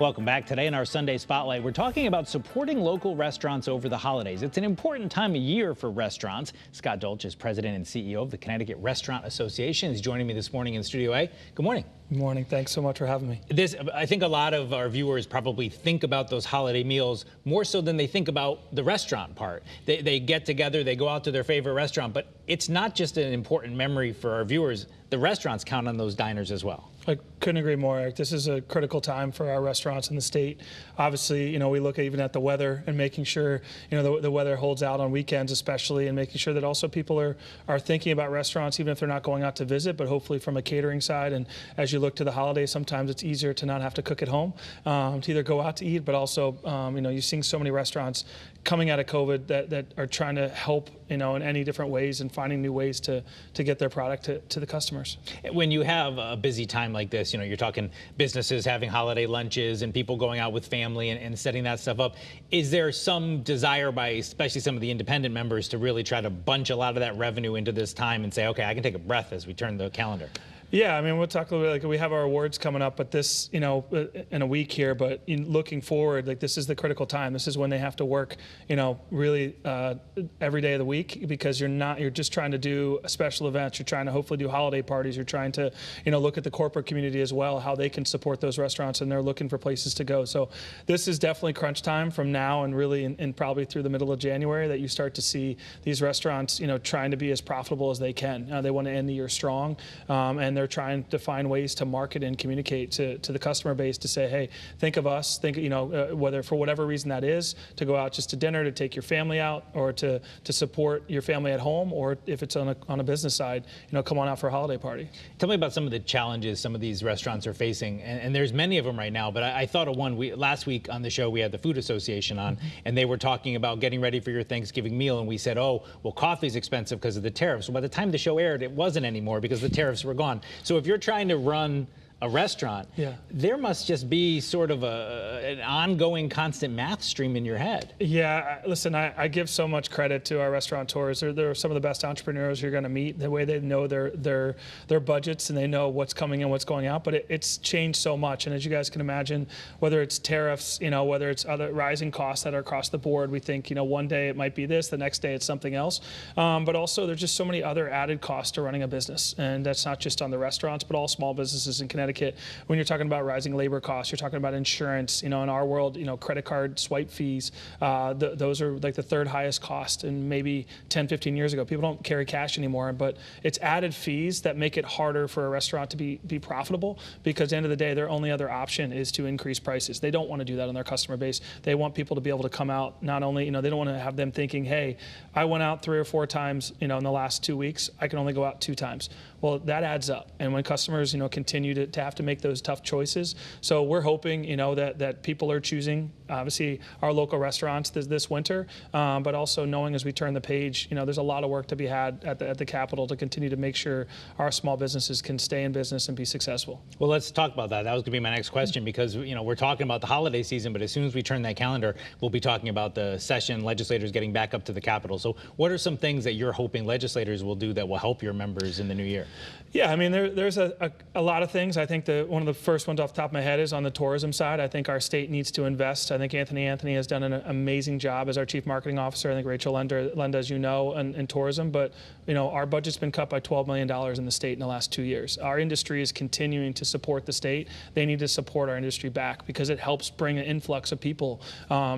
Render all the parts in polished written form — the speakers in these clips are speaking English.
Welcome back. Today in our Sunday Spotlight, we're talking about supporting local restaurants over the holidays. It's an important time of year for restaurants. Scott Dolch is president and CEO of the Connecticut Restaurant Association. He's joining me this morning in Studio A. Good morning. Good morning. Thanks so much for having me. I think a lot of our viewers probably think about those holiday meals more so than they think about the restaurant part. They get together, they go out to their favorite restaurant, but it's not just an important memory for our viewers. The restaurants count on those diners as well. I couldn't agree more, Eric. This is a critical time for our restaurants in the state. Obviously, we look even at the weather and making sure, the weather holds out on weekends especially, and making sure that also people are thinking about restaurants even if they're not going out to visit, but hopefully from a catering side. And as you look to the holidays, sometimes it's easier to not have to cook at home, to either go out to eat, but also, you're seeing so many restaurants coming out of COVID that are trying to help, in any different ways and finding new ways to get their product to the customers. When you have a busy time like this, you're talking businesses having holiday lunches and people going out with family and setting that stuff up. Is there some desire by especially some of the independent members to really try to bunch a lot of that revenue into this time and say, okay, I can take a breath as we turn the calendar? Yeah, we'll talk a little bit, we have our awards coming up, but this, in a week here, but looking forward, this is the critical time. This is when they have to work, really every day of the week, because you're just trying to do special events. You're trying to hopefully do holiday parties. You're trying to, look at the corporate community as well, how they can support those restaurants, and they're looking for places to go. So this is definitely crunch time from now and really and probably through the middle of January that you start to see these restaurants, trying to be as profitable as they can. They want to end the year strong, and they're trying to find ways to market and communicate to the customer base to say, hey, think of us, whether for whatever reason that is, to go out just to dinner, to take your family out, or to support your family at home, or if it's on a business side, come on out for a holiday party. Tell me about some of the challenges some of these restaurants are facing, and there's many of them right now, but I thought of one. Last week on the show, we had the Food Association on, and they were talking about getting ready for your Thanksgiving meal, and we said, oh, well, coffee's expensive because of the tariffs. Well, by the time the show aired, it wasn't anymore because the tariffs were gone. So if you're trying to run a restaurant, there must just be sort of an ongoing constant math stream in your head. Yeah, listen, I give so much credit to our restaurateurs. They're some of the best entrepreneurs you're going to meet. The way they know their budgets and they know what's coming in, what's going out. But it's changed so much. And as you guys can imagine, whether it's tariffs, whether it's other rising costs that are across the board, we think, one day it might be this, the next day it's something else. But also there's just so many other added costs to running a business. And that's not just on the restaurants, but all small businesses in Connecticut. When you're talking about rising labor costs, you're talking about insurance. In our world, credit card swipe fees, those are like the third highest cost. And maybe 10, 15 years ago, people don't carry cash anymore. But it's added fees that make it harder for a restaurant to be profitable, because at the end of the day, their only other option is to increase prices. They don't want to do that on their customer base. They want people to be able to come out. Not only, they don't want to have them thinking, hey, I went out 3 or 4 times, in the last 2 weeks. I can only go out 2 times. Well, that adds up. And when customers, continue to have to make those tough choices. So we're hoping, that people are choosing, obviously, our local restaurants this winter, but also knowing as we turn the page, there's a lot of work to be had at the Capitol to continue to make sure our small businesses can stay in business and be successful. Well, let's talk about that. That was going to be my next question, because, we're talking about the holiday season, but as soon as we turn that calendar, we'll be talking about the session, legislators getting back up to the Capitol. So what are some things that you're hoping legislators will do that will help your members in the new year? Yeah, there's a lot of things. I think one of the first ones off the top of my head is on the tourism side. I think our state needs to invest. I think Anthony has done an amazing job as our chief marketing officer. I think Rachel Lenda, as you know, in tourism. But our budget's been cut by $12 million in the state in the last 2 years. Our industry is continuing to support the state. They need to support our industry back, because it helps bring an influx of people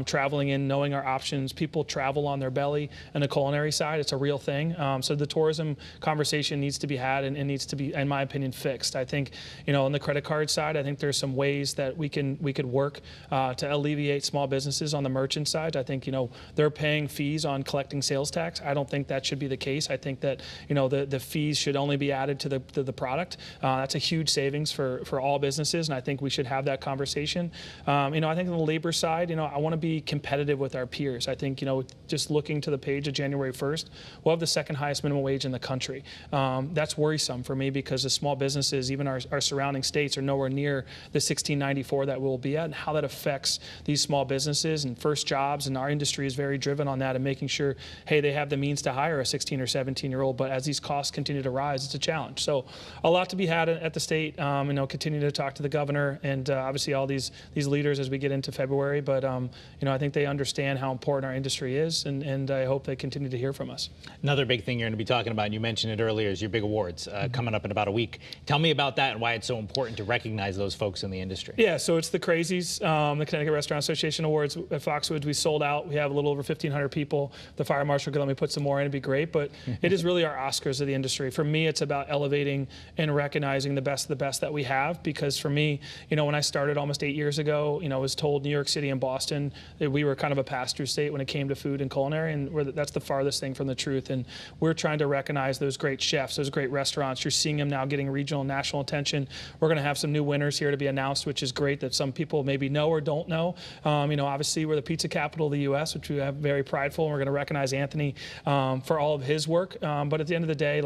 traveling in, knowing our options. People travel on their belly, and the culinary side, it's a real thing. So the tourism conversation needs to be had and needs to be, in my opinion, fixed. I think, on the credit card side, I think there's some ways that we could work to alleviate small businesses on the merchant side. I think, they're paying fees on collecting sales tax. I don't think that should be the case. I think that, the fees should only be added to the product. That's a huge savings for all businesses, and I think we should have that conversation. I think on the labor side, I want to be competitive with our peers. I think, just looking to the page of January 1st, we'll have the 2nd highest minimum wage in the country. That's worrisome for me, because the small businesses, even our surrounding surrounding states are nowhere near the 1694 that we'll be at, and how that affects these small businesses and first jobs. And our industry is very driven on that and making sure, hey, they have the means to hire a 16 or 17-year-old, but as these costs continue to rise, it's a challenge. So a lot to be had at the state. Continue to talk to the governor and obviously all these leaders as we get into February. But I think they understand how important our industry is, and I hope they continue to hear from us. Another big thing you're going to be talking about, and you mentioned it earlier, is your big awards coming up in about a week. Tell me about that and why it's so important to recognize those folks in the industry. Yeah, so it's the Crazies, the Connecticut Restaurant Association Awards at Foxwoods. We sold out. We have a little over 1,500 people. The fire marshal could let me put some more in, it'd be great. But it is really our Oscars of the industry. For me, it's about elevating and recognizing the best of the best that we have. Because for me, when I started almost 8 years ago, I was told New York City and Boston that we were kind of a pass-through state when it came to food and culinary, and that's the farthest thing from the truth. And we're trying to recognize those great chefs, those great restaurants. You're seeing them now getting regional and national attention. We're going to have some new winners here to be announced, which is great that some people maybe know or don't know. Obviously, we're the pizza capital of the U.S., which we have very prideful, and we're going to recognize Anthony for all of his work. But at the end of the day,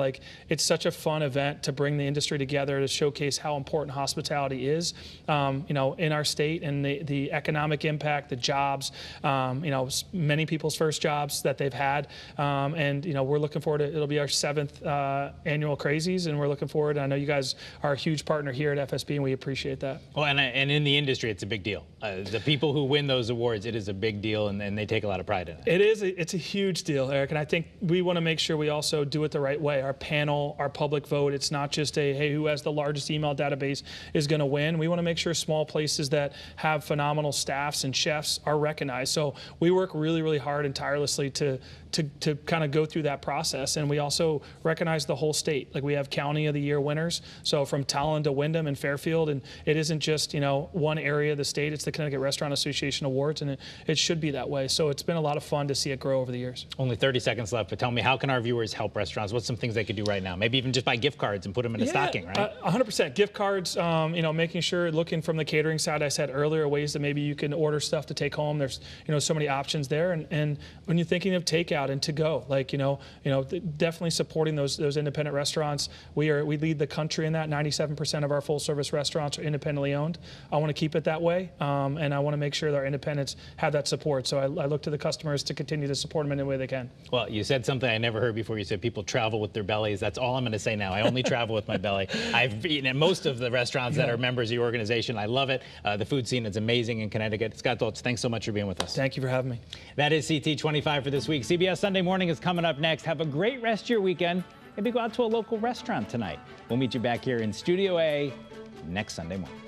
it's such a fun event to bring the industry together to showcase how important hospitality is, in our state, and the economic impact, the jobs, many people's first jobs that they've had. We're looking forward to, it'll be our 7th annual Crazies, and we're looking forward. I know you guys are a huge partner here at FSB, and we appreciate that. Well, and in the industry, it's a big deal. The people who win those awards, it is a big deal, and they take a lot of pride in it. It's a huge deal, Eric, and I think we want to make sure we also do it the right way. Our panel, our public vote, it's not just hey, who has the largest email database is going to win. We want to make sure small places that have phenomenal staffs and chefs are recognized. So we work really, really hard and tirelessly to kind of go through that process. And we also recognize the whole state. We have County of the Year winners, so from Talon to Wyndham and Fairfield, and it isn't just one area of the state. It's the Connecticut Restaurant Association Awards, and it should be that way. So it's been a lot of fun to see it grow over the years. Only 30 seconds left, but tell me, how can our viewers help restaurants? What's some things they could do right now? Maybe even just buy gift cards and put them in a stocking, right? 100% gift cards. Making sure, looking from the catering side, I said earlier, ways that maybe you can order stuff to take home. There's so many options there, and when you're thinking of takeout and to go, definitely supporting those independent restaurants. We lead the country in that. 97% of our full service restaurants are independently owned. I want to keep it that way, and I want to make sure that our independents have that support. So I look to the customers to continue to support them in any way they can. Well, you said something I never heard before. You said people travel with their bellies. That's all I'm going to say now. I only travel with my belly. I've eaten at most of the restaurants that are members of your organization. I love it. The food scene is amazing in Connecticut. Scott Dolch, thanks so much for being with us. Thank you for having me. That is CT 25 for this week. CBS Sunday Morning is coming up next. Have a great rest of your weekend. Maybe go out to a local restaurant tonight. We'll meet you back here in Studio A next Sunday morning.